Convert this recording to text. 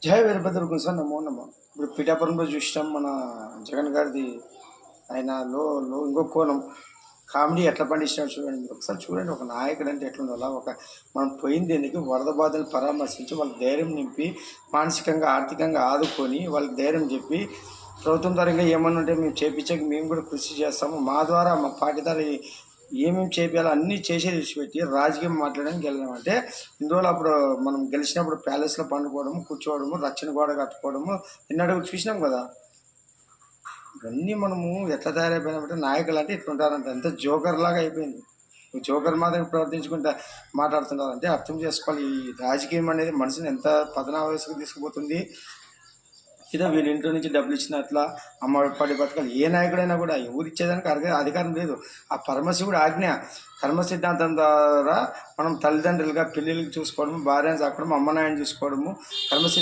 జయ Veerabhadra sir నమో నమో. ఇప్పుడు పిఠాపురంలో చూసినాం మన జగన్ గారిది. ఆయన లో లో ఇంకో కోణం కామెడీ ఎట్లా పండించినాడు చూడండి. మీరు ఒకసారి చూడండి, ఒక నాయకుడు అంటే ఎట్లుండాలా. మనం పోయిన దేనికి వరద బాధలు పరామర్శించి వాళ్ళకి ధైర్యం నింపి మానసికంగా ఆర్థికంగా ఆదుకొని వాళ్ళకి ధైర్యం చెప్పి ప్రభుత్వం ద్వారా ఏమన్నా ఉంటే మేము చేపించక మేము కూడా కృషి చేస్తాము, మా ద్వారా మా పార్టీ ద్వారా ఏమేమి చేయాలో అన్నీ చేసేది విడిచిపెట్టి రాజకీయం మాట్లాడడానికి వెళ్ళామంటే ఇందువల్ల అప్పుడు మనం గెలిచినప్పుడు ప్యాలెస్లో పండుకోవడము, కూర్చోవడము, రక్షణ గోడ కట్టుకోవడము ఎన్నడూ చూసినాం కదా. ఇవన్నీ మనము ఎట్లా తయారైపోయినామంటే నాయకులు అంటే ఇట్లుంటారంటే ఎంత జోకర్ లాగా అయిపోయింది. జోకర్ మాదిరి ప్రవర్తించుకుంటా మాట్లాడుతున్నారంటే అర్థం చేసుకోవాలి. ఈ రాజకీయం అనేది మనిషిని ఎంత పతనావేశకు తీసుకుపోతుంది. ఏదో వీళ్ళ ఇంట్లో నుంచి డబ్బులు ఇచ్చినట్ల అమ్మపడి బతకాలి. ఏ నాయకుడైనా కూడా ఎవరు ఇచ్చేదానికి అధికారం లేదు. ఆ పరమశివుడు ఆజ్ఞ కర్మ సిద్ధాంతం ద్వారా మనం తల్లిదండ్రులుగా పిల్లలకి చూసుకోవడము, భార్యను సాకడము, అమ్మ నాయని చూసుకోవడము, కర్మ